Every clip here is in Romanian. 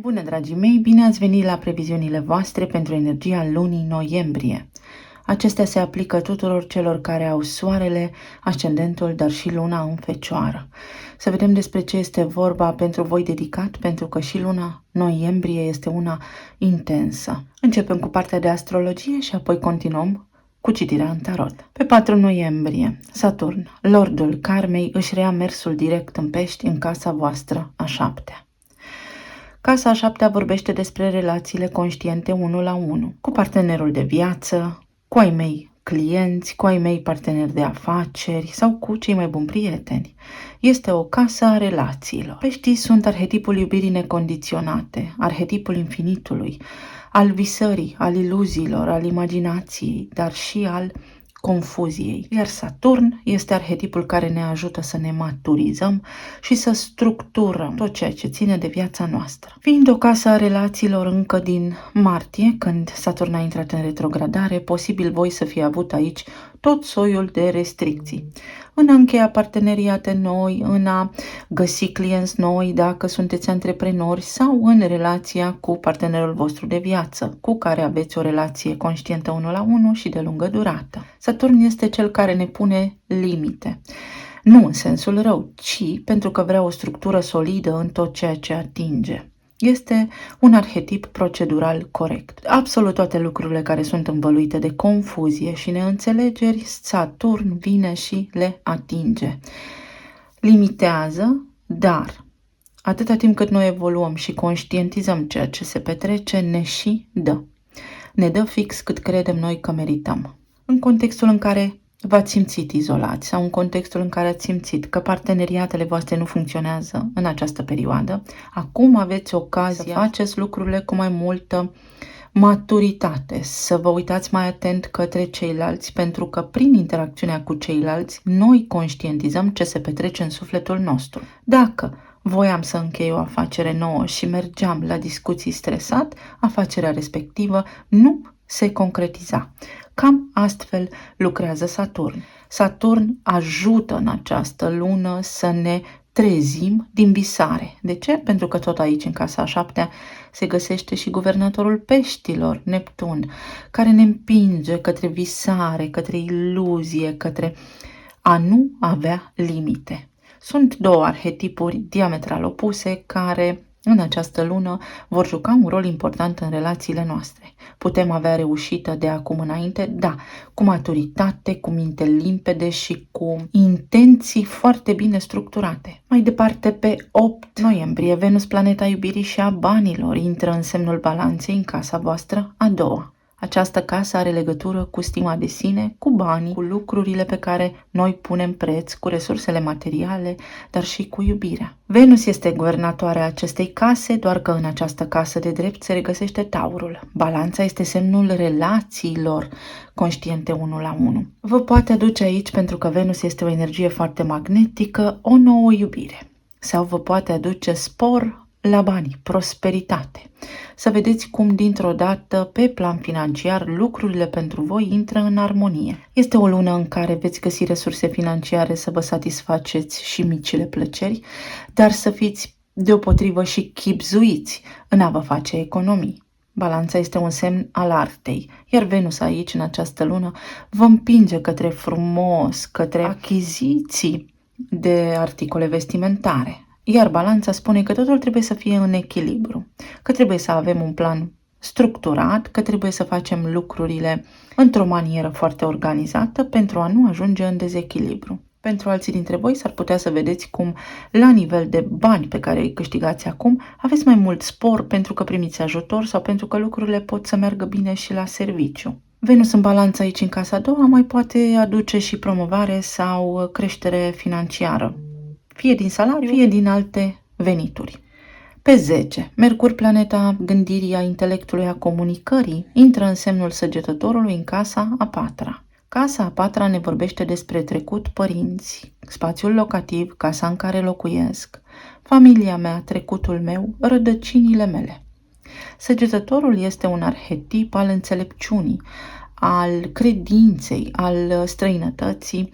Bună, dragii mei! Bine ați venit la previziunile voastre pentru energia lunii noiembrie. Acestea se aplică tuturor celor care au soarele, ascendentul, dar și luna în Fecioară. Să vedem despre ce este vorba pentru voi dedicat, pentru că și luna noiembrie este una intensă. Începem cu partea de astrologie și apoi continuăm cu citirea în tarot. Pe 4 noiembrie, Saturn, lordul karmei, își reia mersul direct în Pești, în casa voastră a 7-a. Casa a 7-a vorbește despre relațiile conștiente 1 la 1, cu partenerul de viață, cu ai mei clienți, cu ai mei parteneri de afaceri sau cu cei mai buni prieteni. Este o casă a relațiilor. Peștii sunt arhetipul iubirii necondiționate, arhetipul infinitului, al visării, al iluziilor, al imaginației, dar și al confuziei. Iar Saturn este arhetipul care ne ajută să ne maturizăm și să structurăm tot ceea ce ține de viața noastră. Fiind o casă a relațiilor încă din martie, când Saturn a intrat în retrogradare, posibil voi să fie avut aici tot soiul de restricții. În a încheia parteneriate noi, în a găsi clienți noi dacă sunteți antreprenori sau în relația cu partenerul vostru de viață, cu care aveți o relație conștientă 1 la 1 și de lungă durată. Saturn este cel care ne pune limite. Nu în sensul rău, ci pentru că vrea o structură solidă în tot ceea ce atinge. Este un arhetip procedural corect. Absolut toate lucrurile care sunt învăluite de confuzie și neînțelegeri, Saturn vine și le atinge. Limitează, dar atâta timp cât noi evoluăm și conștientizăm ceea ce se petrece, ne și dă. Ne dă fix cât credem noi că merităm. În contextul în care v-ați simțit izolați sau în contextul în care ați simțit că parteneriatele voastre nu funcționează în această perioadă, acum aveți ocazia să faceți lucrurile cu mai multă maturitate, să vă uitați mai atent către ceilalți, pentru că prin interacțiunea cu ceilalți noi conștientizăm ce se petrece în sufletul nostru. Dacă voiam să închei o afacere nouă și mergeam la discuții stresat, afacerea respectivă nu se concretiza. Cam astfel lucrează Saturn. Saturn ajută în această lună să ne trezim din visare. De ce? Pentru că tot aici, în casa a 7-a, se găsește și guvernatorul peștilor, Neptun, care ne împinge către visare, către iluzie, către a nu avea limite. Sunt două arhetipuri diametral opuse care în această lună vor juca un rol important în relațiile noastre. Putem avea reușită de acum înainte, da, cu maturitate, cu minte limpede și cu intenții foarte bine structurate. Mai departe, pe 8 noiembrie, Venus, planeta iubirii și a banilor, intră în semnul balanței în casa voastră a 2-a. Această casă are legătură cu stima de sine, cu banii, cu lucrurile pe care noi punem preț, cu resursele materiale, dar și cu iubirea. Venus este guvernatoarea acestei case, doar că în această casă de drept se regăsește Taurul. Balanța este semnul relațiilor conștiente 1 la 1. Vă poate aduce aici, pentru că Venus este o energie foarte magnetică, o nouă iubire. Sau vă poate aduce spor la bani, prosperitate. Să vedeți cum dintr-o dată, pe plan financiar, lucrurile pentru voi intră în armonie. Este o lună în care veți găsi resurse financiare să vă satisfaceți și micile plăceri, dar să fiți deopotrivă și chibzuiți în a vă face economii. Balanța este un semn al artei, iar Venus aici, în această lună, vă împinge către frumos, către achiziții de articole vestimentare. Iar balanța spune că totul trebuie să fie în echilibru, că trebuie să avem un plan structurat, că trebuie să facem lucrurile într-o manieră foarte organizată pentru a nu ajunge în dezechilibru. Pentru alții dintre voi s-ar putea să vedeți cum, la nivel de bani pe care îi câștigați acum, aveți mai mult spor pentru că primiți ajutor sau pentru că lucrurile pot să meargă bine și la serviciu. Venus în balanță aici în casa a 2-a mai poate aduce și promovare sau creștere financiară, fie din salariu, fie din alte venituri. Pe 10, Mercur, planeta gândirii, a intelectului, a comunicării, intră în semnul Săgetătorului în casa a 4-a. Casa a 4-a ne vorbește despre trecut, părinți, spațiul locativ, casa în care locuiesc, familia mea, trecutul meu, rădăcinile mele. Săgetătorul este un arhetip al înțelepciunii, al credinței, al străinătății,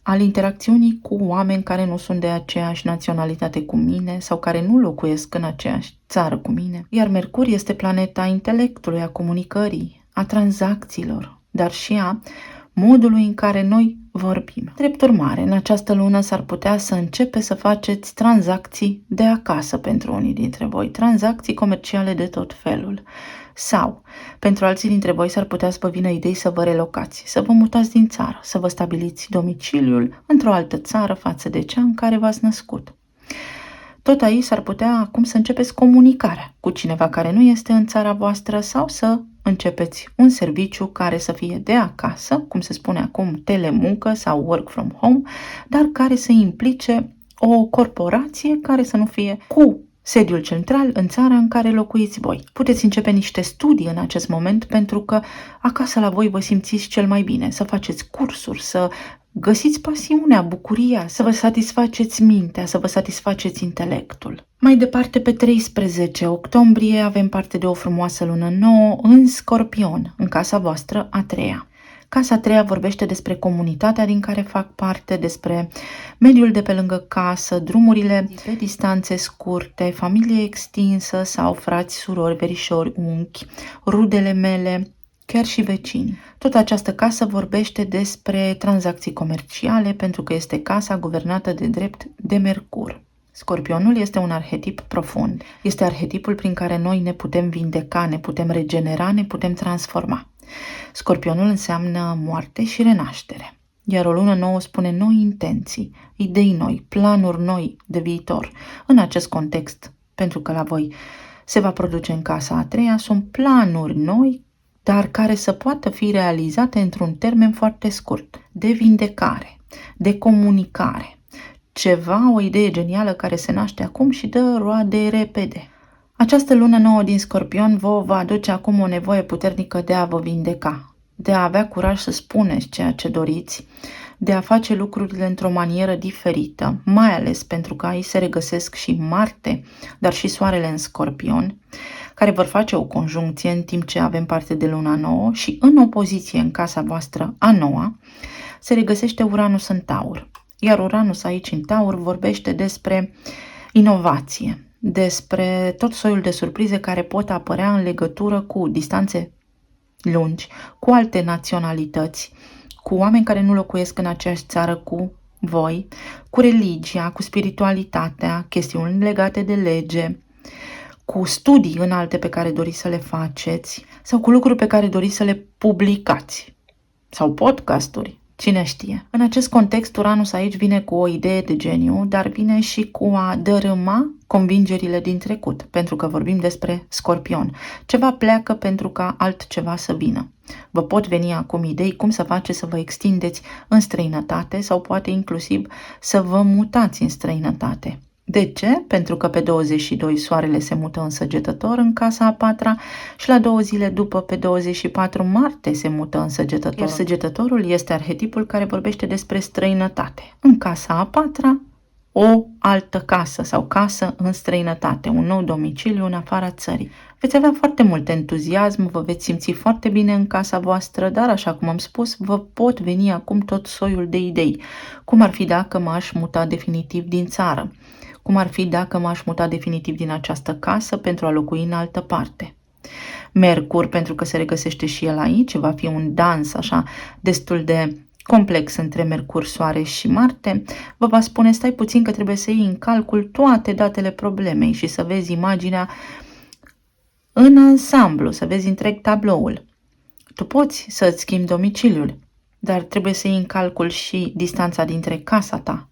al interacțiunii cu oameni care nu sunt de aceeași naționalitate cu mine sau care nu locuiesc în aceeași țară cu mine. Iar Mercur este planeta intelectului, a comunicării, a tranzacțiilor, dar și a modului în care noi vorbim. Drept urmare, în această lună s-ar putea să începeți să faceți tranzacții de acasă pentru unii dintre voi, tranzacții comerciale de tot felul. Sau, pentru alții dintre voi s-ar putea să vă vină idei să vă relocați, să vă mutați din țară, să vă stabiliți domiciliul într-o altă țară față de cea în care v-ați născut. Tot aici s-ar putea acum să începeți comunicarea cu cineva care nu este în țara voastră sau să începeți un serviciu care să fie de acasă, cum se spune acum telemuncă sau work from home, dar care să implice o corporație care să nu fie cu sediul central în țara în care locuiți voi. Puteți începe niște studii în acest moment pentru că acasă la voi vă simțiți cel mai bine, să faceți cursuri, să găsiți pasiunea, bucuria, să vă satisfaceți mintea, să vă satisfaceți intelectul. Mai departe, pe 13 octombrie, avem parte de o frumoasă lună nouă în Scorpion, în casa voastră a treia. Casa a treia vorbește despre comunitatea din care fac parte, despre mediul de pe lângă casă, drumurile pe distanțe scurte, familie extinsă sau frați, surori, verișori, unchi, rudele mele, chiar și vecini. Tot această casă vorbește despre tranzacții comerciale pentru că este casa guvernată de drept de Mercur. Scorpionul este un arhetip profund. Este arhetipul prin care noi ne putem vindeca, ne putem regenera, ne putem transforma. Scorpionul înseamnă moarte și renaștere. Iar o lună nouă spune noi intenții, idei noi, planuri noi de viitor. În acest context, pentru că la voi se va produce în casa a treia, sunt planuri noi, dar care să poată fi realizate într-un termen foarte scurt, de vindecare, de comunicare. Ceva, o idee genială care se naște acum și dă roade repede. Această lună nouă din Scorpion vă va aduce acum o nevoie puternică de a vă vindeca, de a avea curaj să spuneți ceea ce doriți, de a face lucrurile într-o manieră diferită, mai ales pentru că aici se regăsesc și Marte, dar și Soarele în Scorpion, care vor face o conjuncție în timp ce avem parte de luna nouă și în opoziție în casa voastră a noua se regăsește Uranus în Taur. Iar Uranus aici în Taur vorbește despre inovație, despre tot soiul de surprize care pot apărea în legătură cu distanțe lungi, cu alte naționalități, cu oameni care nu locuiesc în aceeași țară cu voi, cu religia, cu spiritualitatea, chestiuni legate de lege, cu studii înalte pe care doriți să le faceți sau cu lucruri pe care doriți să le publicați sau podcasturi. Cine știe? În acest context, Uranus aici vine cu o idee de geniu, dar vine și cu a dărâma convingerile din trecut, pentru că vorbim despre Scorpion. Ceva pleacă pentru ca altceva să vină. Vă pot veni acum idei cum să faceți să vă extindeți în străinătate sau poate inclusiv să vă mutați în străinătate. De ce? Pentru că pe 22 Soarele se mută în Săgetător, în casa a patra, și la 2 zile după, pe 24, Marte se mută în Săgetător. Iar Săgetătorul este arhetipul care vorbește despre străinătate. În casa a patra, o altă casă sau casă în străinătate, un nou domiciliu în afara țării. Veți avea foarte mult entuziasm, vă veți simți foarte bine în casa voastră, dar, așa cum am spus, vă pot veni acum tot soiul de idei. Cum ar fi dacă m-aș muta definitiv din țară? Cum ar fi dacă m-aș muta definitiv din această casă pentru a locui în altă parte? Mercur, pentru că se regăsește și el aici, va fi un dans așa destul de complex între Mercur, Soare și Marte, vă va spune stai puțin că trebuie să iei în calcul toate datele problemei și să vezi imaginea în ansamblu, să vezi întreg tabloul. Tu poți să-ți schimbi domiciliul, dar trebuie să iei în calcul și distanța dintre casa ta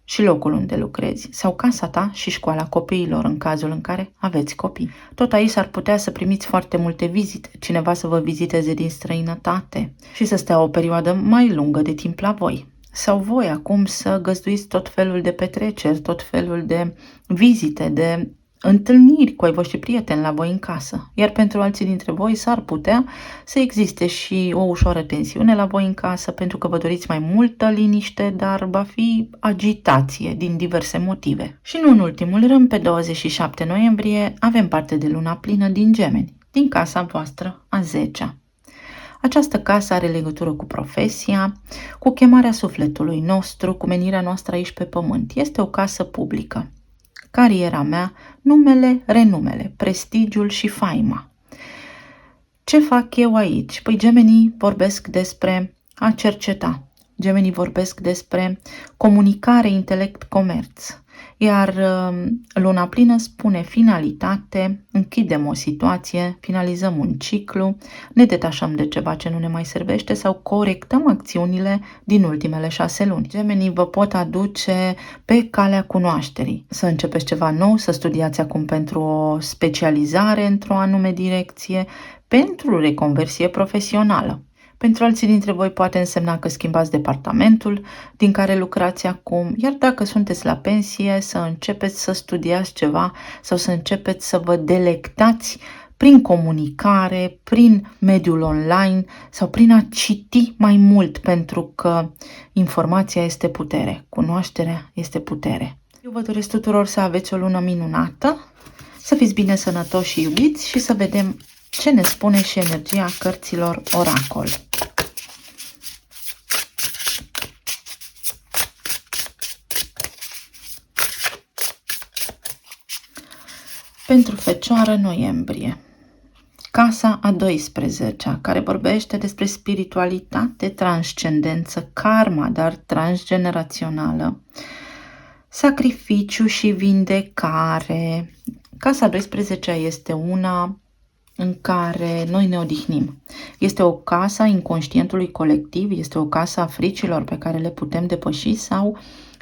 și locul unde lucrezi, sau casa ta și școala copiilor în cazul în care aveți copii. Tot aici s-ar putea să primiți foarte multe vizite, cineva să vă viziteze din străinătate și să stea o perioadă mai lungă de timp la voi. Sau voi acum să găzduiți tot felul de petreceri, tot felul de vizite, de întâlniri cu ai voștri prieteni la voi în casă. Iar pentru alții dintre voi s-ar putea să existe și o ușoară tensiune la voi în casă pentru că vă doriți mai multă liniște, dar va fi agitație din diverse motive. Și nu în ultimul rând, pe 27 noiembrie avem parte de luna plină din Gemeni, din casa voastră a 10-a. Această casă are legătură cu profesia, cu chemarea sufletului nostru, cu menirea noastră aici pe pământ. Este o casă publică. Cariera mea, numele, renumele, prestigiul și faima. Ce fac eu aici? Păi gemenii vorbesc despre a cerceta. Gemenii vorbesc despre comunicare, intelect, comerț. Iar luna plină spune finalitate, închidem o situație, finalizăm un ciclu, ne detașăm de ceva ce nu ne mai servește sau corectăm acțiunile din ultimele 6 luni. Gemenii vă pot aduce pe calea cunoașterii. Să începeți ceva nou, să studiați acum pentru o specializare într-o anume direcție, pentru reconversie profesională. Pentru alții dintre voi poate însemna că schimbați departamentul din care lucrați acum, iar dacă sunteți la pensie, să începeți să studiați ceva sau să începeți să vă delectați prin comunicare, prin mediul online sau prin a citi mai mult, pentru că informația este putere, cunoașterea este putere. Eu vă doresc tuturor să aveți o lună minunată, să fiți bine sănătoși și iubiți și să vedem ce ne spune și energia cărților oracol. Pentru Fecioară noiembrie. Casa a 12-a, care vorbește despre spiritualitate, transcendență, karma, dar transgenerațională, sacrificiu și vindecare. Casa 12-a este una în care noi ne odihnim. Este o casă a inconștientului colectiv, este o casă a fricilor pe care le putem depăși sau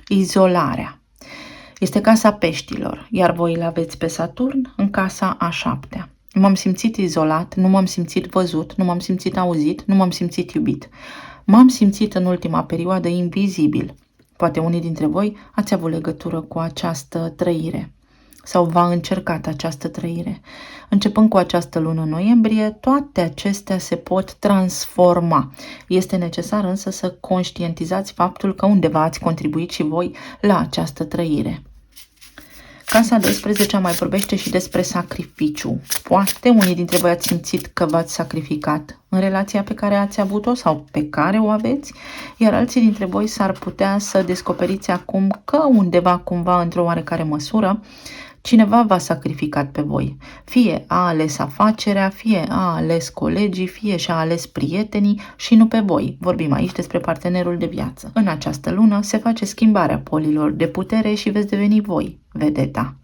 izolarea. Este casa peștilor, iar voi îl aveți pe Saturn în casa a 7-a. M-am simțit izolat, nu m-am simțit văzut, nu m-am simțit auzit, nu m-am simțit iubit. M-am simțit în ultima perioadă invizibil. Poate unii dintre voi ați avut legătură cu această trăire sau v-a încercat această trăire. Începând cu această lună noiembrie, toate acestea se pot transforma. Este necesar însă să conștientizați faptul că undeva ați contribuit și voi la această trăire. Casa 12 mai vorbește și despre sacrificiu. Poate unii dintre voi ați simțit că v-ați sacrificat în relația pe care ați avut-o sau pe care o aveți, iar alții dintre voi s-ar putea să descoperiți acum că undeva, cumva, într-o oarecare măsură, cineva v-a sacrificat pe voi. Fie a ales afacerea, fie a ales colegii, fie și-a ales prietenii și nu pe voi. Vorbim aici despre partenerul de viață. În această lună se face schimbarea polilor de putere și veți deveni voi vedeta.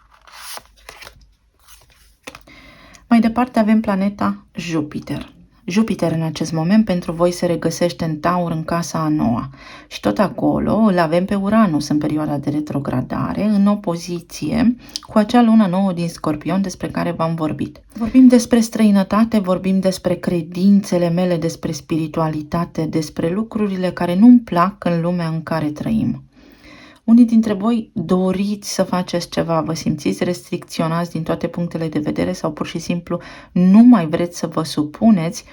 Mai departe avem planeta Jupiter. Jupiter în acest moment pentru voi se regăsește în Taur în casa a 9-a și tot acolo îl avem pe Uranus în perioada de retrogradare în opoziție cu acea lună nouă din Scorpion despre care v-am vorbit. Vorbim despre străinătate, vorbim despre credințele mele, despre spiritualitate, despre lucrurile care nu-mi plac în lumea în care trăim. Unii dintre voi doriți să faceți ceva, vă simțiți restricționați din toate punctele de vedere sau pur și simplu nu mai vreți să vă supuneți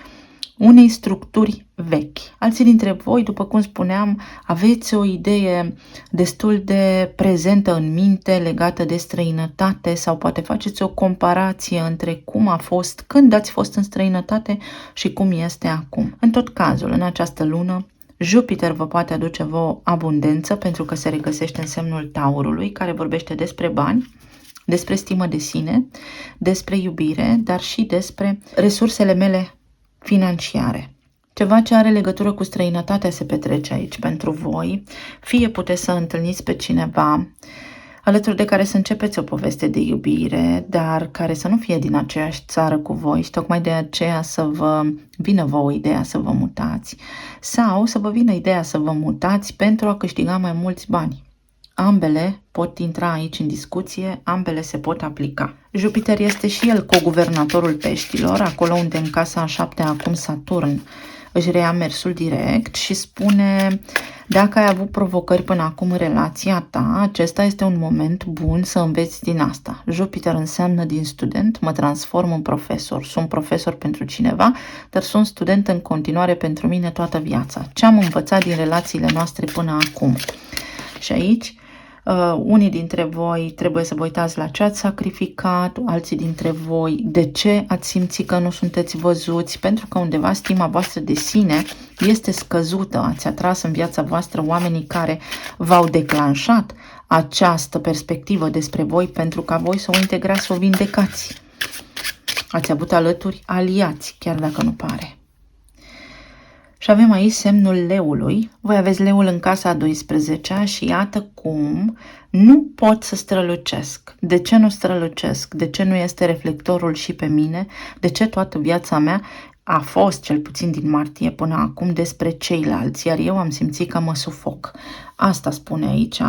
unei structuri vechi. Alții dintre voi, după cum spuneam, aveți o idee destul de prezentă în minte legată de străinătate sau poate faceți o comparație între cum a fost când ați fost în străinătate și cum este acum. În tot cazul, în această lună, Jupiter vă poate aduce vouă abundență pentru că se regăsește în semnul Taurului, care vorbește despre bani, despre stimă de sine, despre iubire, dar și despre resursele mele financiare. Ceva ce are legătură cu străinătatea se petrece aici pentru voi, fie puteți să întâlniți pe cineva alături de care să începeți o poveste de iubire, dar care să nu fie din aceeași țară cu voi și tocmai de aceea să vă vină vouă ideea să vă mutați sau să vă vină ideea să vă mutați pentru a câștiga mai mulți bani. Ambele pot intra aici în discuție, ambele se pot aplica. Jupiter este și el coguvernatorul peștilor, acolo unde în casa a 7-a acum Saturn își reia mersul direct și spune: dacă ai avut provocări până acum în relația ta, acesta este un moment bun să înveți din asta. Jupiter înseamnă din student, mă transform în profesor. Sunt profesor pentru cineva, dar sunt student în continuare pentru mine toată viața. Ce am învățat din relațiile noastre până acum? Și aici Unii dintre voi trebuie să vă uitați la ce ați sacrificat, alții dintre voi de ce ați simțit că nu sunteți văzuți, pentru că undeva stima voastră de sine este scăzută. Ați atras în viața voastră oamenii care v-au declanșat această perspectivă despre voi pentru ca voi să o integrați, să o vindecați. Ați avut alături aliați, chiar dacă nu pare. Și avem aici semnul leului. Voi aveți leul în casa a 12-a și iată cum nu pot să strălucesc. De ce nu strălucesc? De ce nu este reflectorul și pe mine? De ce toată viața mea a fost, cel puțin din martie până acum, despre ceilalți, iar eu am simțit că mă sufoc. Asta spune aici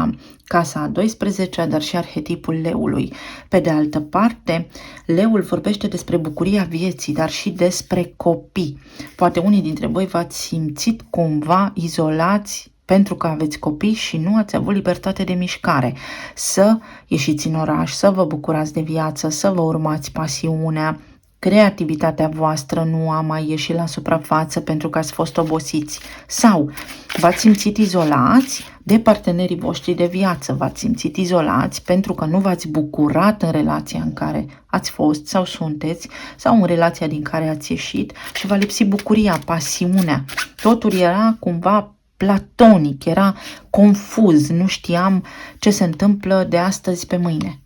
casa a 12-a, dar și arhetipul leului. Pe de altă parte, leul vorbește despre bucuria vieții, dar și despre copii. Poate unii dintre voi v-ați simțit cumva izolați pentru că aveți copii și nu ați avut libertate de mișcare. Să ieșiți în oraș, să vă bucurați de viață, să vă urmați pasiunea. Creativitatea voastră nu a mai ieșit la suprafață pentru că ați fost obosiți. Sau v-ați simțit izolați de partenerii voștri de viață. V-ați simțit izolați pentru că nu v-ați bucurat în relația în care ați fost sau sunteți, sau în relația din care ați ieșit și v-a lipsit bucuria, pasiunea. Totul era cumva platonic, era confuz, nu știam ce se întâmplă de astăzi pe mâine.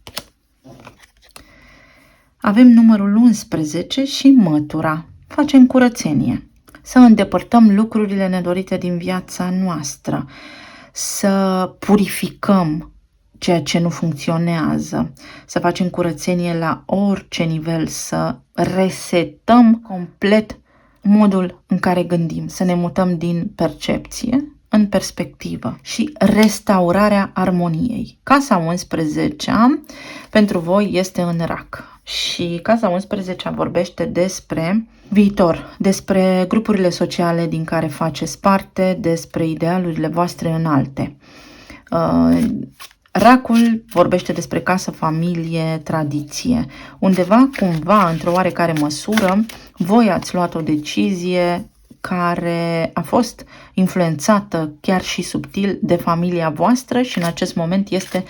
Avem numărul 11 și mătura. Facem curățenie. Să îndepărtăm lucrurile nedorite din viața noastră. Să purificăm ceea ce nu funcționează. Să facem curățenie la orice nivel. Să resetăm complet modul în care gândim. Să ne mutăm din percepție în perspectivă și restaurarea armoniei. Casa 11-a pentru voi este în rac. Și casa 11 vorbește despre viitor, despre grupurile sociale din care faceți parte, despre idealurile voastre înalte. Racul vorbește despre casă, familie, tradiție. Undeva, cumva, într-o oarecare măsură, voi ați luat o decizie care a fost influențată chiar și subtil de familia voastră și în acest moment este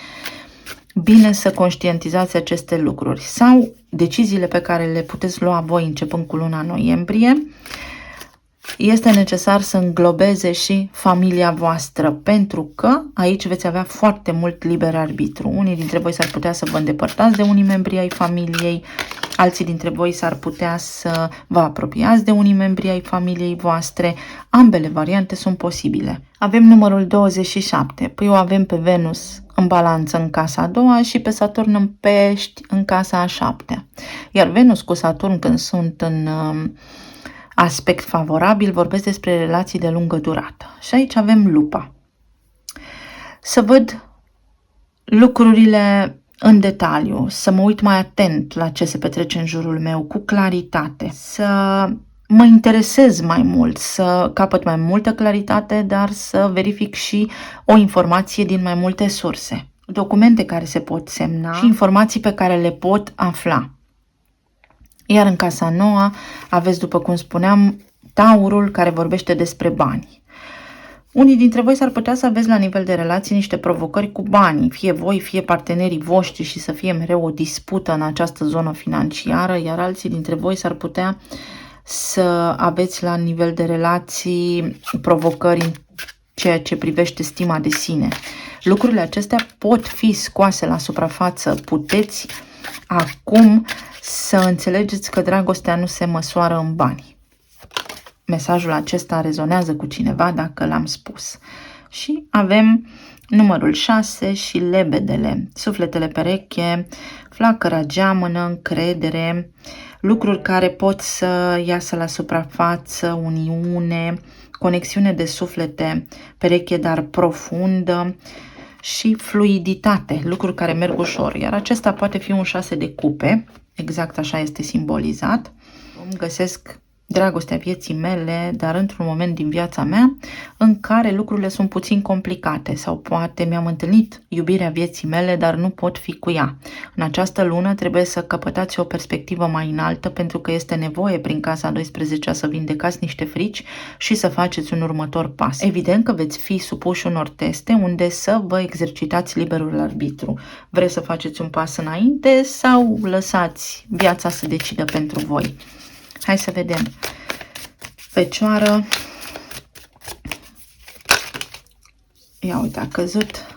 bine să conștientizați aceste lucruri. Sau deciziile pe care le puteți lua voi începând cu luna noiembrie, este necesar să înglobeze și familia voastră, pentru că aici veți avea foarte mult liber arbitru. Unii dintre voi s-ar putea să vă îndepărtați de unii membri ai familiei, alții dintre voi s-ar putea să vă apropiați de unii membri ai familiei voastre. Ambele variante sunt posibile. Avem numărul 27, păi o avem pe Venus în balanță în casa a doua și pe Saturn în pești în casa a 7-a. Iar Venus cu Saturn, când sunt în aspect favorabil, vorbesc despre relații de lungă durată. Și aici avem lupa. Să văd lucrurile în detaliu, să mă uit mai atent la ce se petrece în jurul meu, cu claritate, să mă interesez mai mult, să capăt mai multă claritate, dar să verific și o informație din mai multe surse. Documente care se pot semna și informații pe care le pot afla. Iar în casa noua aveți, după cum spuneam, Taurul, care vorbește despre bani. Unii dintre voi s-ar putea să aveți la nivel de relații niște provocări cu banii, fie voi, fie partenerii voștri, și să fie mereu o dispută în această zonă financiară, iar alții dintre voi s-ar putea să aveți la nivel de relații provocări în ceea ce privește stima de sine. Lucrurile acestea pot fi scoase la suprafață. Puteți acum să înțelegeți că dragostea nu se măsoară în bani. Mesajul acesta rezonează cu cineva dacă l-am spus. Și avem numărul 6 și lebedele, sufletele pereche, flacăra geamănă, încredere, lucruri care pot să iasă la suprafață, uniune, conexiune de suflete pereche, dar profundă, și fluiditate, lucruri care merg ușor. Iar acesta poate fi un 6 de cupe, exact așa este simbolizat. Îmi găsesc dragostea vieții mele, dar într-un moment din viața mea în care lucrurile sunt puțin complicate sau poate mi-am întâlnit iubirea vieții mele, dar nu pot fi cu ea. În această lună trebuie să căpătați o perspectivă mai înaltă pentru că este nevoie prin casa 12 să vindecați niște frici și să faceți un următor pas. Evident că veți fi supuși unor teste unde să vă exercitați liberul arbitru. Vreți să faceți un pas înainte sau lăsați viața să decidă pentru voi? Hai să vedem. Fecioară. Ia uite, a căzut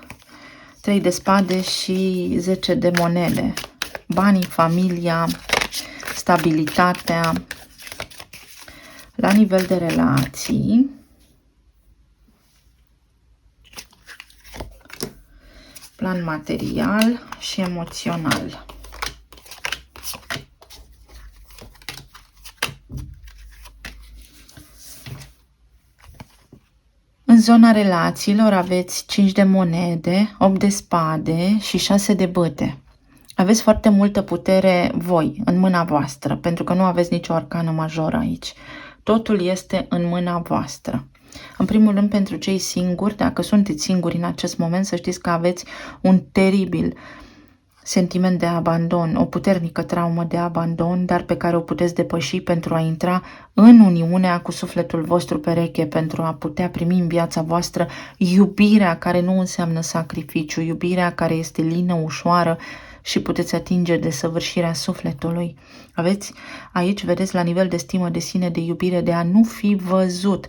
3 de spade și 10 de monede. Banii, familia, stabilitatea. La nivel de relații. Plan material și emoțional. În zona relațiilor aveți 5 de monede, 8 de spade și 6 de bâte. Aveți foarte multă putere voi, în mâna voastră, pentru că nu aveți nicio arcană majoră aici. Totul este în mâna voastră. În primul rând, pentru cei singuri, dacă sunteți singuri în acest moment, să știți că aveți un teribil sentiment de abandon, o puternică traumă de abandon, dar pe care o puteți depăși pentru a intra în uniunea cu sufletul vostru pereche, pentru a putea primi în viața voastră iubirea care nu înseamnă sacrificiu, iubirea care este lină, ușoară și puteți atinge desăvârșirea sufletului. Aveți aici, vedeți, la nivel de stimă de sine, de iubire, de a nu fi văzut.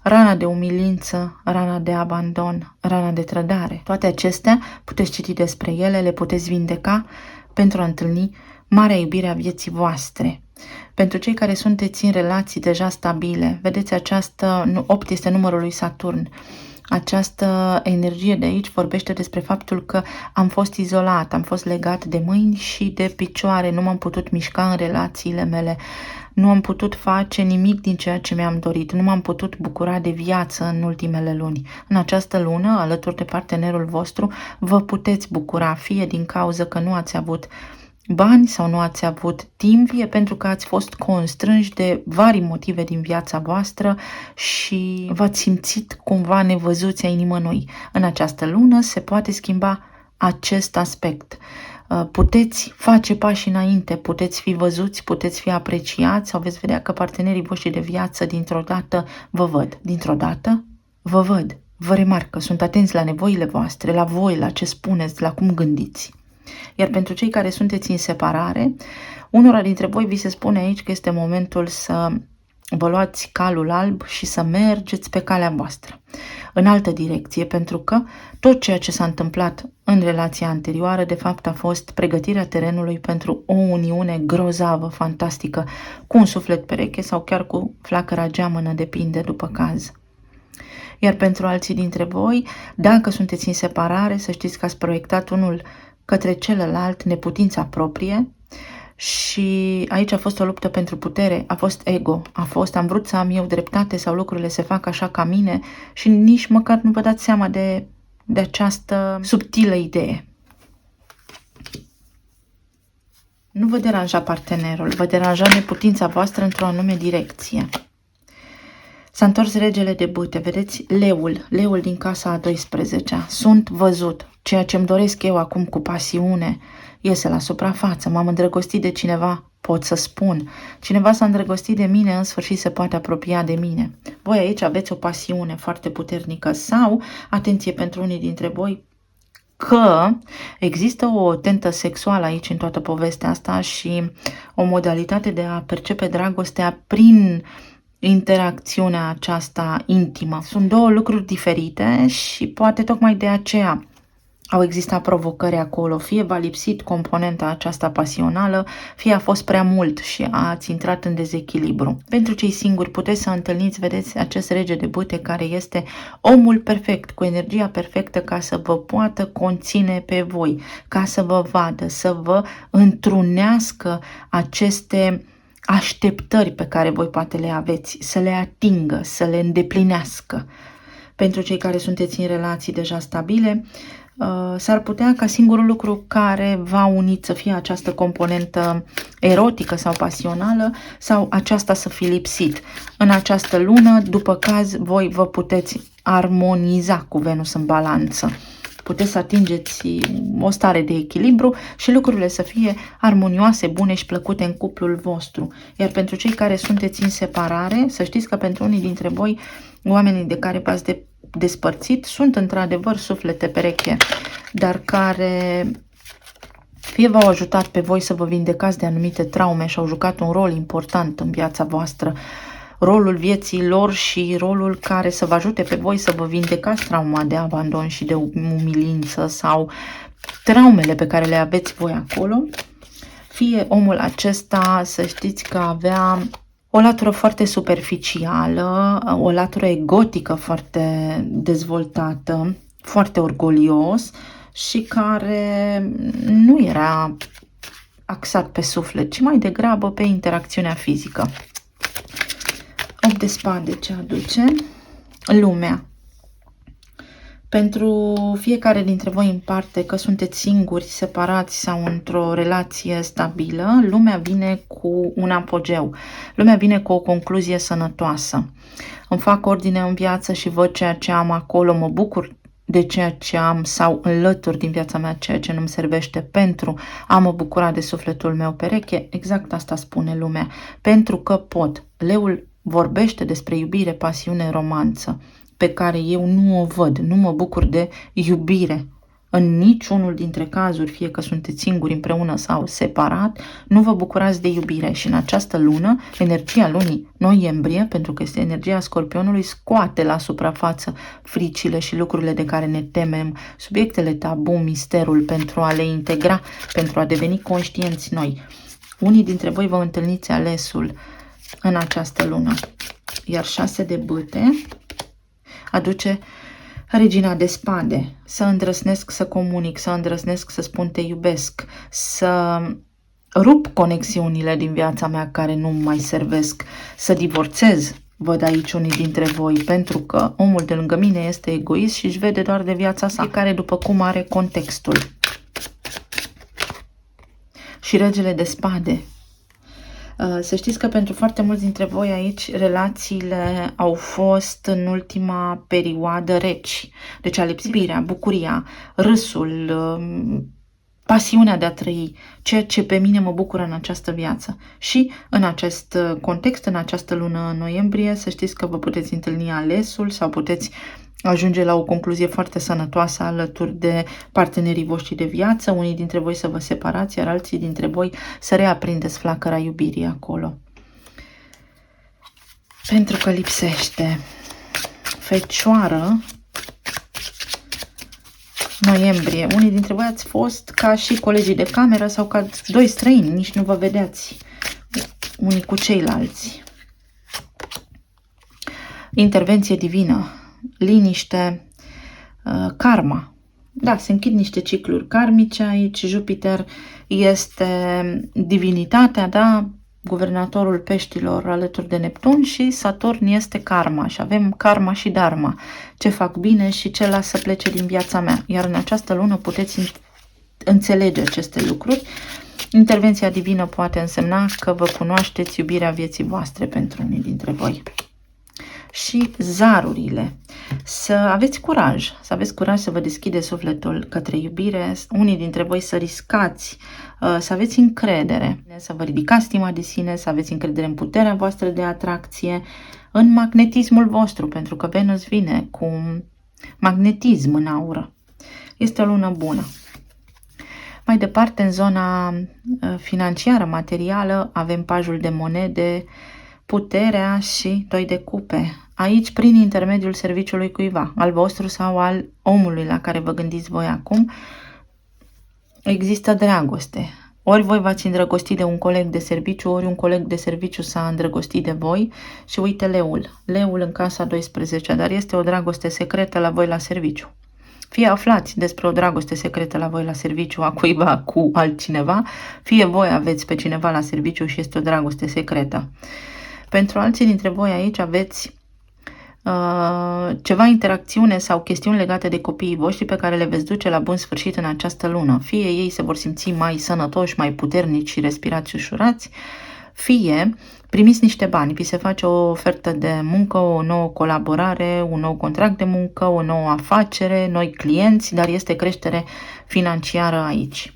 Rana de umilință, rana de abandon, rana de trădare. Toate acestea puteți citi despre ele, le puteți vindeca pentru a întâlni marea iubire a vieții voastre. Pentru cei care sunteți în relații deja stabile, vedeți această, 8 este numărul lui Saturn. Această energie de aici vorbește despre faptul că am fost izolat, am fost legat de mâini și de picioare, nu m-am putut mișca în relațiile mele, nu am putut face nimic din ceea ce mi-am dorit, nu m-am putut bucura de viață în ultimele luni. În această lună, alături de partenerul vostru, vă puteți bucura, fie din cauza că nu ați avut bani sau nu ați avut timp, fie pentru că ați fost constrânși de vari motive din viața voastră și v-ați simțit cumva nevăzuți ai nimănui. În această lună se poate schimba acest aspect. Puteți face pași înainte, puteți fi văzuți, puteți fi apreciați sau veți vedea că partenerii voștri de viață dintr-o dată vă văd. Dintr-o dată vă văd, vă remarcă, sunt atenți la nevoile voastre, la voi, la ce spuneți, la cum gândiți. Iar pentru cei care sunteți în separare, unora dintre voi vi se spune aici că este momentul să vă luați calul alb și să mergeți pe calea voastră, în altă direcție, pentru că tot ceea ce s-a întâmplat în relația anterioară, de fapt, a fost pregătirea terenului pentru o uniune grozavă, fantastică, cu un suflet pereche sau chiar cu flacăra geamănă, depinde după caz. Iar pentru alții dintre voi, dacă sunteți în separare, să știți că ați proiectat unul către celălalt neputința proprie și aici a fost o luptă pentru putere, a fost ego, am vrut să am eu dreptate sau lucrurile se fac așa ca mine și nici măcar nu vă dați seama de această subtilă idee. Nu vă deranja partenerul, vă deranja neputința voastră într-o anume direcție. S-a întors regele de bâte, vedeți? Leul din casa a 12-a. Sunt văzut. Ceea ce îmi doresc eu acum cu pasiune iese la suprafață. M-am îndrăgostit de cineva, pot să spun. Cineva s-a îndrăgostit de mine, în sfârșit se poate apropia de mine. Voi aici aveți o pasiune foarte puternică sau, atenție pentru unii dintre voi, că există o tentă sexuală aici în toată povestea asta și o modalitate de a percepe dragostea prin interacțiunea aceasta intimă. Sunt două lucruri diferite și poate tocmai de aceea au existat provocări acolo. Fie v-a lipsit componenta aceasta pasională, fie a fost prea mult și ați intrat în dezechilibru. Pentru cei singuri puteți să întâlniți, vedeți, acest rege de bâte care este omul perfect, cu energia perfectă ca să vă poată conține pe voi, ca să vă vadă, să vă întrunească aceste așteptări pe care voi poate le aveți, să le atingă, să le îndeplinească. Pentru cei care sunteți în relații deja stabile, S-ar putea ca singurul lucru care va uni să fie această componentă erotică sau pasională sau aceasta să fi lipsit. În această lună, după caz, voi vă puteți armoniza cu Venus în balanță. Puteți să atingeți o stare de echilibru și lucrurile să fie armonioase, bune și plăcute în cuplul vostru. Iar pentru cei care sunteți în separare, să știți că pentru unii dintre voi, oamenii de care v-ați despărțit, sunt într-adevăr suflete pereche, dar care fie v-au ajutat pe voi să vă vindecați de anumite traume și au jucat un rol important în viața voastră, rolul vieții lor și rolul care să vă ajute pe voi să vă vindecați trauma de abandon și de umilință sau traumele pe care le aveți voi acolo. Fie omul acesta, să știți că avea o latură foarte superficială, o latură egotică foarte dezvoltată, foarte orgolios și care nu era axat pe suflet, ci mai degrabă pe interacțiunea fizică. 8 de spade ce aduce? Lumea. Pentru fiecare dintre voi în parte, că sunteți singuri, separați sau într-o relație stabilă, lumea vine cu un apogeu. Lumea vine cu o concluzie sănătoasă. Îmi fac ordine în viață și văd ceea ce am acolo, mă bucur de ceea ce am sau înlături din viața mea ceea ce nu-mi servește pentru a mă bucura de sufletul meu pereche. Exact asta spune lumea. Pentru că pot. Leul vorbește despre iubire, pasiune, romanță, pe care eu nu o văd, nu mă bucur de iubire. În niciunul dintre cazuri, fie că sunteți singuri împreună sau separat, nu vă bucurați de iubire. Și în această lună, energia lunii noiembrie, pentru că este energia Scorpionului, scoate la suprafață fricile și lucrurile de care ne temem, subiectele tabu, misterul, pentru a le integra, pentru a deveni conștienți noi. Unii dintre voi vă întâlniți alesul în această lună. Iar 6 de bâte aduce Regina de spade. Să îndrăznesc să comunic, să îndrăznesc să spun te iubesc, să rup conexiunile din viața mea care nu mai servesc, să divorțez, văd aici unii dintre voi, pentru că omul de lângă mine este egoist și își vede doar de viața sa, care după cum are contextul. Și regele de spade. Să știți că pentru foarte mulți dintre voi aici relațiile au fost în ultima perioadă reci. Deci a lipsit iubirea, bucuria, râsul, pasiunea de a trăi, ceea ce pe mine mă bucură în această viață. Și în acest context, în această lună noiembrie, să știți că vă puteți întâlni alesul sau puteți ajunge la o concluzie foarte sănătoasă alături de partenerii voștri de viață, unii dintre voi să vă separați, iar alții dintre voi să reaprindeți flacăra iubirii acolo. Pentru că lipsește Fecioară, noiembrie. Unii dintre voi ați fost ca și colegii de cameră sau ca doi străini, nici nu vă vedeați unii cu ceilalți. Intervenție divină, liniște, karma. Da, se închid niște cicluri karmice aici. Jupiter este divinitatea, da, guvernatorul peștilor alături de Neptun, și Saturn este karma și avem karma și dharma. Ce fac bine și ce las să plece din viața mea. Iar în această lună puteți înțelege aceste lucruri. Intervenția divină poate însemna că vă cunoașteți iubirea vieții voastre pentru unii dintre voi. Și zarurile. Să aveți curaj, să vă deschideți sufletul către iubire, unii dintre voi să riscați, să aveți încredere, să vă ridicați stima de sine, să aveți încredere în puterea voastră de atracție, în magnetismul vostru, pentru că Venus vine cu magnetism în aură. Este o lună bună. Mai departe, în zona financiară, materială, avem pajul de monede, puterea și 2 de cupe. Aici, prin intermediul serviciului cuiva, al vostru sau al omului la care vă gândiți voi acum, există dragoste. Ori voi v-ați îndrăgostit de un coleg de serviciu, ori un coleg de serviciu s-a îndrăgostit de voi. Și uite leul. Leul în casa 12, dar este o dragoste secretă la voi la serviciu. Fie aflați despre o dragoste secretă la voi la serviciu a cuiva cu altcineva, fie voi aveți pe cineva la serviciu și este o dragoste secretă. Pentru alții dintre voi aici aveți ceva interacțiune sau chestiuni legate de copiii voștri pe care le veți duce la bun sfârșit în această lună. Fie ei se vor simți mai sănătoși, mai puternici și respirați ușurați, fie primiți niște bani, vi se face o ofertă de muncă, o nouă colaborare, un nou contract de muncă, o nouă afacere, noi clienți, dar este creștere financiară aici.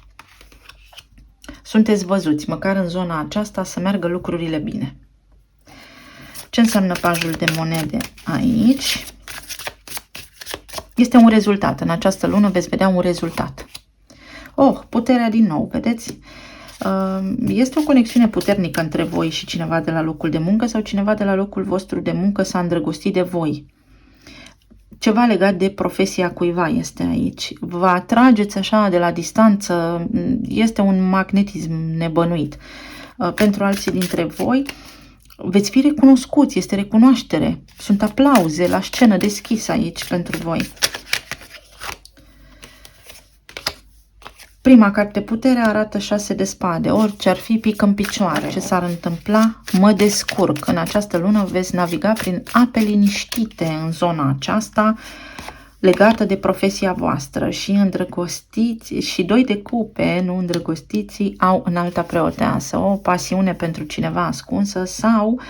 Sunteți văzuți, măcar în zona aceasta, să meargă lucrurile bine. Ce înseamnă pajul de monede aici? Este un rezultat. În această lună veți vedea un rezultat. Puterea din nou, vedeți? Este o conexiune puternică între voi și cineva de la locul de muncă sau cineva de la locul vostru de muncă s-a îndrăgostit de voi. Ceva legat de profesia cuiva este aici. Vă atrageți așa de la distanță, este un magnetism nebănuit. Pentru alții dintre voi veți fi recunoscuți, este recunoaștere. Sunt aplauze la scenă deschisă aici pentru voi. Prima carte putere arată 6 de spade. Orice ar fi, pică în picioare. Ce s-ar întâmpla? Mă descurc. În această lună veți naviga prin ape liniștite în zona aceasta legată de profesia voastră și îndrăgostiți și 2 de cupe, nu îndrăgostiții, au înalta preoteasă, o pasiune pentru cineva ascunsă sau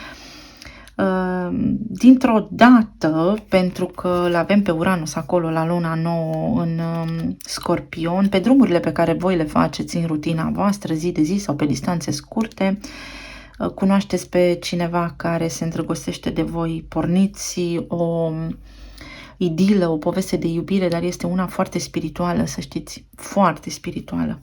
dintr-o dată, pentru că îl avem pe Uranus acolo la luna nouă în Scorpion, pe drumurile pe care voi le faceți în rutina voastră, zi de zi sau pe distanțe scurte, cunoașteți pe cineva care se îndrăgostește de voi, porniți o idilă, o poveste de iubire, dar este una foarte spirituală, să știți, foarte spirituală.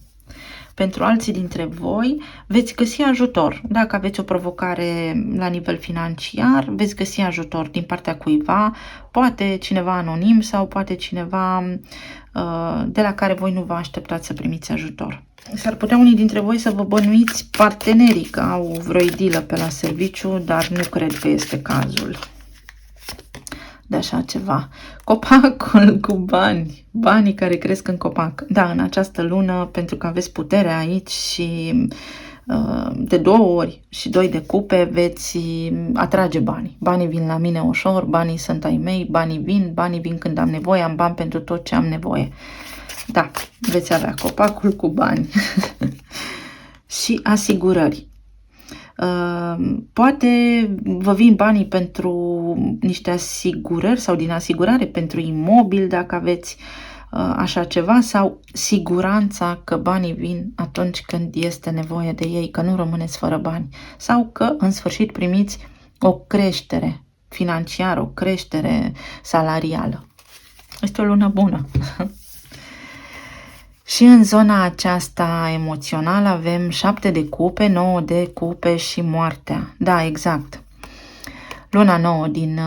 Pentru alții dintre voi veți găsi ajutor. Dacă aveți o provocare la nivel financiar, veți găsi ajutor din partea cuiva, poate cineva anonim sau poate cineva de la care voi nu vă așteptați să primiți ajutor. S-ar putea unii dintre voi să vă bănuiți partenerii că au vreo idilă pe la serviciu, dar nu cred că este cazul de așa ceva. Copacul cu bani, banii care cresc în copac. Da, în această lună, pentru că aveți putere aici și de 2 ori și 2 de cupe, veți atrage bani. Banii vin la mine ușor, banii sunt ai mei, banii vin când am nevoie, am bani pentru tot ce am nevoie. Da, veți avea copacul cu bani. Și asigurări. Poate vă vin banii pentru niște asigurări sau din asigurare pentru imobil dacă aveți așa ceva, sau siguranța că banii vin atunci când este nevoie de ei, că nu rămâneți fără bani sau că în sfârșit primiți o creștere financiară, o creștere salarială. Este o lună bună. Și în zona aceasta emoțională avem 7 de cupe, 9 de cupe și moartea. Da, exact. Luna nouă din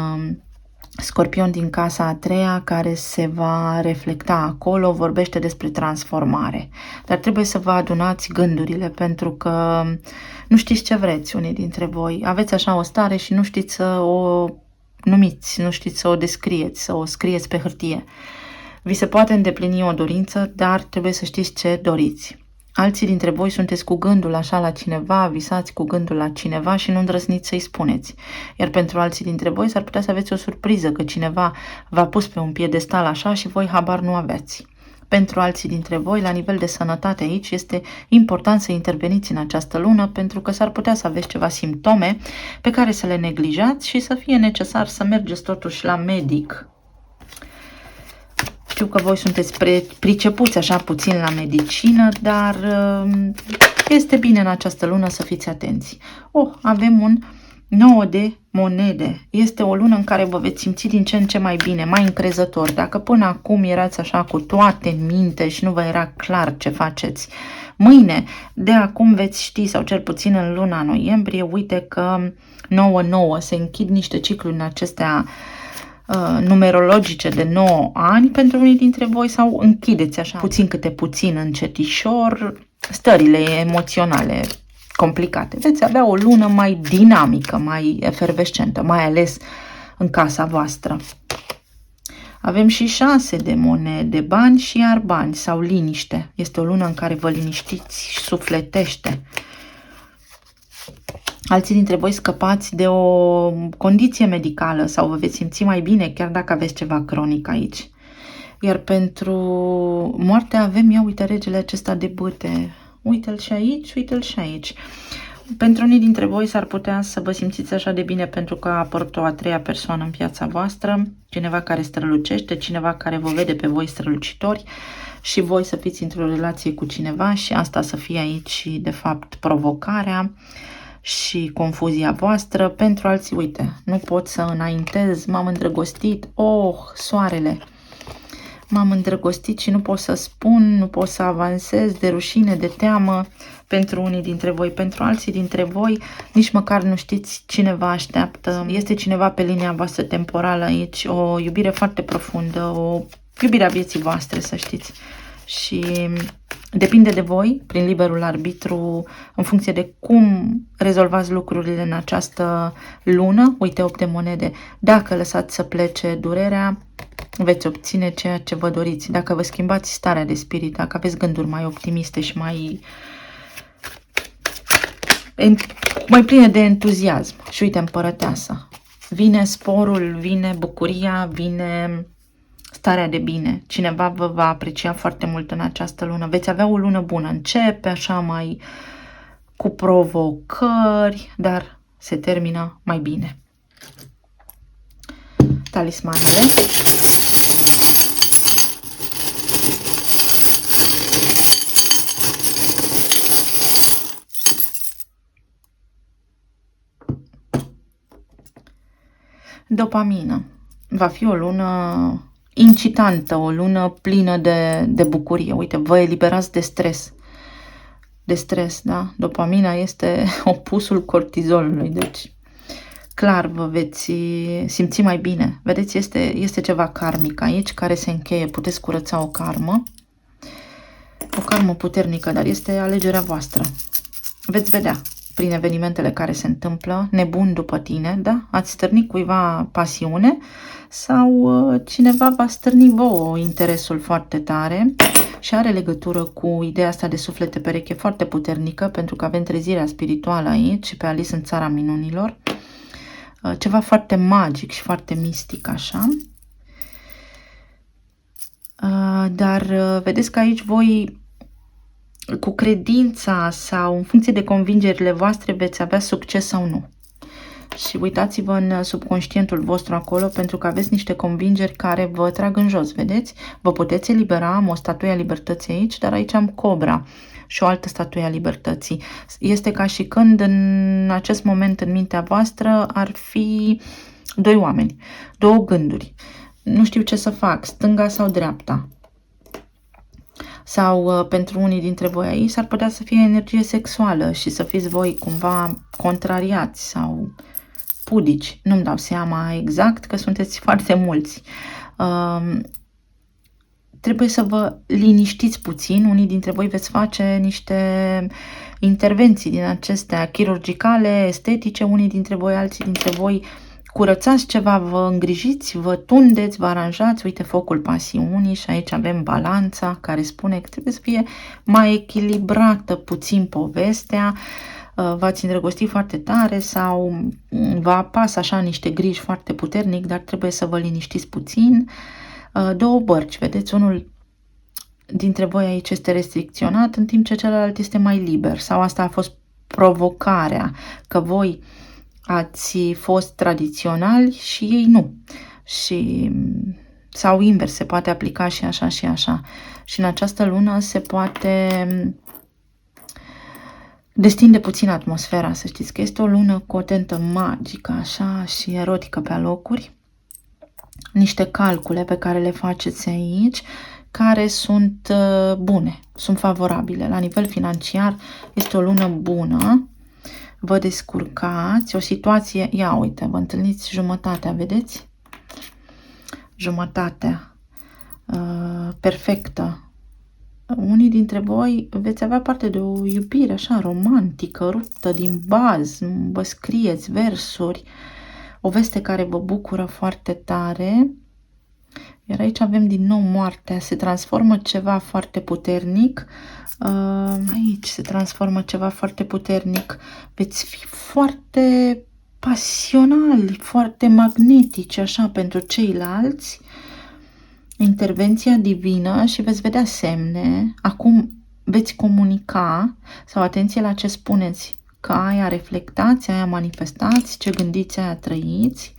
Scorpion din casa a 3-a, care se va reflecta acolo, vorbește despre transformare. Dar trebuie să vă adunați gândurile, pentru că nu știți ce vreți unii dintre voi. Aveți așa o stare și nu știți să o numiți, nu știți să o descrieți, să o scrieți pe hârtie. Vi se poate îndeplini o dorință, dar trebuie să știți ce doriți. Alții dintre voi sunteți cu gândul așa la cineva, visați cu gândul la cineva și nu îndrăzniți să-i spuneți. Iar pentru alții dintre voi s-ar putea să aveți o surpriză, că cineva v-a pus pe un piedestal așa și voi habar nu aveți. Pentru alții dintre voi, la nivel de sănătate aici, este important să interveniți în această lună, pentru că s-ar putea să aveți ceva simptome pe care să le neglijați și să fie necesar să mergeți totuși la medic. Știu că voi sunteți pricepuți așa puțin la medicină, dar este bine în această lună să fiți atenți. Avem un 9 de monede. Este o lună în care vă veți simți din ce în ce mai bine, mai încrezător. Dacă până acum erați așa cu toate în minte și nu vă era clar ce faceți mâine, de acum veți ști, sau cel puțin în luna noiembrie, uite că 9-9 se închid niște cicluri în acestea numerologice de 9 ani pentru unii dintre voi, sau închideți așa puțin câte puțin, încetișor, stările emoționale complicate. Veți avea o lună mai dinamică, mai efervescentă, mai ales în casa voastră. Avem și 6 de monede, bani și iar bani sau liniște. Este o lună în care vă liniștiți și sufletește. Alții dintre voi scăpați de o condiție medicală sau vă veți simți mai bine chiar dacă aveți ceva cronic aici. Iar pentru moarte avem, ia uite, regele acesta de bâte. Uite-l și aici, uite-l și aici. Pentru unii dintre voi s-ar putea să vă simțiți așa de bine pentru că a apărut o a treia persoană în viața voastră, cineva care strălucește, cineva care vă vede pe voi strălucitori și voi să fiți într-o relație cu cineva și asta să fie aici, de fapt, provocarea și confuzia voastră. Pentru alții, uite, nu pot să înaintez, m-am îndrăgostit, soarele, m-am îndrăgostit și nu pot să spun, nu pot să avansez, de rușine, de teamă, pentru unii dintre voi. Pentru alții dintre voi, nici măcar nu știți cine vă așteaptă. Este cineva pe linia voastră temporală aici, o iubire foarte profundă, o iubire a vieții voastre, să știți. Și depinde de voi, prin liberul arbitru, în funcție de cum rezolvați lucrurile în această lună. Uite, 8 de monede. Dacă lăsați să plece durerea, veți obține ceea ce vă doriți. Dacă vă schimbați starea de spirit, dacă aveți gânduri mai optimiste și mai pline de entuziasm. Și uite, împărăteasa. Vine sporul, vine bucuria, vine starea de bine. Cineva vă va aprecia foarte mult în această lună. Veți avea o lună bună. Începe așa mai cu provocări, dar se termină mai bine. Talismanele. Dopamină. Va fi o lună incitantă, o lună plină de bucurie. Uite, vă eliberați de stres. De stres, da? Dopamina este opusul cortizolului, deci clar vă veți simți mai bine. Vedeți, este ceva karmic aici care se încheie. Puteți curăța o karmă puternică, dar este alegerea voastră. Veți vedea prin evenimentele care se întâmplă, nebun după tine, da? Ați stârnit cuiva pasiune sau cineva va stârni vouă interesul foarte tare și are legătură cu ideea asta de suflete pereche foarte puternică, pentru că avem trezirea spirituală aici și pe Alice în țara minunilor. Ceva foarte magic și foarte mistic așa. Dar vedeți că aici voi, cu credința sau în funcție de convingerile voastre, veți avea succes sau nu. Și uitați-vă în subconștientul vostru acolo, pentru că aveți niște convingeri care vă trag în jos, vedeți? Vă puteți elibera, am o statuie a libertății aici, dar aici am cobra și o altă statuie a libertății. Este ca și când în acest moment în mintea voastră ar fi doi oameni, două gânduri. Nu știu ce să fac, stânga sau dreapta. Sau pentru unii dintre voi aici s-ar putea să fie energie sexuală și să fiți voi cumva contrariați sau pudici. Nu-mi dau seama exact, că sunteți foarte mulți. Trebuie să vă liniștiți puțin. Unii dintre voi veți face niște intervenții din acestea chirurgicale, estetice. Unii dintre voi, alții dintre voi curățați ceva, vă îngrijiți, vă tundeți, vă aranjați. Uite, focul pasiunii și aici avem balanța care spune că trebuie să fie mai echilibrată puțin povestea. V-ați îndrăgostit foarte tare sau vă apasă așa niște griji foarte puternic, dar trebuie să vă liniștiți puțin. Două bărci, vedeți, unul dintre voi aici este restricționat, în timp ce celălalt este mai liber. Sau asta a fost provocarea, că voi ați fost tradiționali și ei nu. Sau invers, se poate aplica și așa și așa. Și în această lună se poate destinde puțin atmosfera, să știți că este o lună cu o tentă magică așa și erotică pe alocuri. Niște calcule pe care le faceți aici, care sunt bune, sunt favorabile. La nivel financiar este o lună bună, vă descurcați, o situație, ia uite, vă întâlniți jumătatea, vedeți? Jumătatea perfectă. Unii dintre voi veți avea parte de o iubire așa romantică, ruptă din bază, vă scrieți versuri, o veste care vă bucură foarte tare. Iar aici avem din nou moartea, se transformă ceva foarte puternic. Aici se transformă ceva foarte puternic. Veți fi foarte pasionali, foarte magnetici, așa, pentru ceilalți. Intervenția divină și veți vedea semne. Acum veți comunica sau atenție la ce spuneți, că aia reflectați, aia manifestați, ce gândiți, aia trăiți.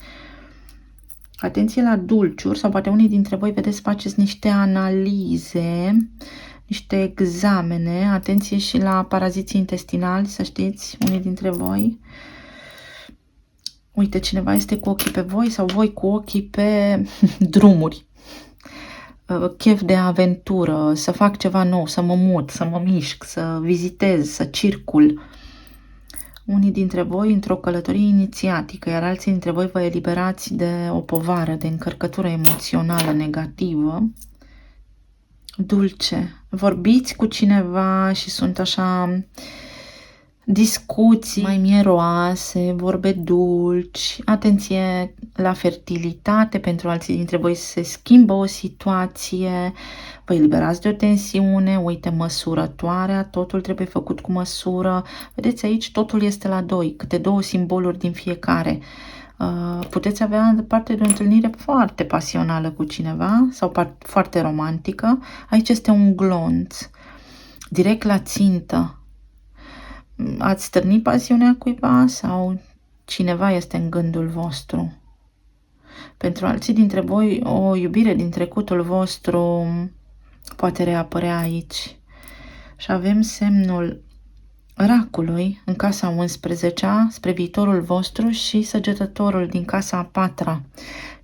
Atenție la dulciuri sau poate unii dintre voi vedeți faceți niște analize, niște examene. Atenție și la paraziții intestinali, să știți, unii dintre voi. Uite, cineva este cu ochii pe voi sau voi cu ochii pe drumuri. Chef de aventură, să fac ceva nou, să mă mut, să mă mișc, să vizitez, să circul. Unii dintre voi într-o călătorie inițiatică, iar alții dintre voi vă eliberați de o povară, de încărcătură emoțională negativă. Dulce. Vorbiți cu cineva și sunt așa discuții mai mieroase, vorbe dulci. Atenție la fertilitate, pentru alții dintre voi se schimbă o situație, vă eliberați de o tensiune, uite, măsurătoarea, totul trebuie făcut cu măsură. Vedeți aici, totul este la 2, câte 2 simboluri din fiecare. Puteți avea parte de o întâlnire foarte pasională cu cineva sau foarte romantică. Aici este un glonț, direct la țintă. Ați stârnit pasiunea cuiva sau cineva este în gândul vostru? Pentru alții dintre voi, o iubire din trecutul vostru poate reapărea aici. Și avem semnul Racului în casa 11-a spre viitorul vostru și Săgetătorul din casa a 4-a.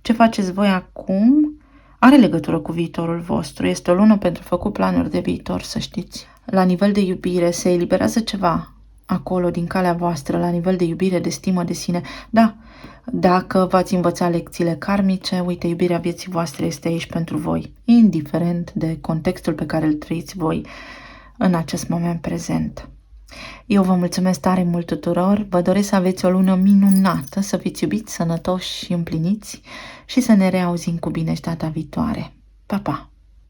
Ce faceți voi acum are legătură cu viitorul vostru. Este o lună pentru făcut planuri de viitor, să știți. La nivel de iubire se eliberează ceva acolo din calea voastră, la nivel de iubire, de stimă de sine. Da, dacă v-ați învățat lecțiile karmice, uite, iubirea vieții voastre este aici pentru voi, indiferent de contextul pe care îl trăiți voi în acest moment prezent. Eu vă mulțumesc tare mult tuturor, vă doresc să aveți o lună minunată, să fiți iubiți, sănătoși și împliniți și să ne reauzim cu bine și data viitoare. Pa, pa!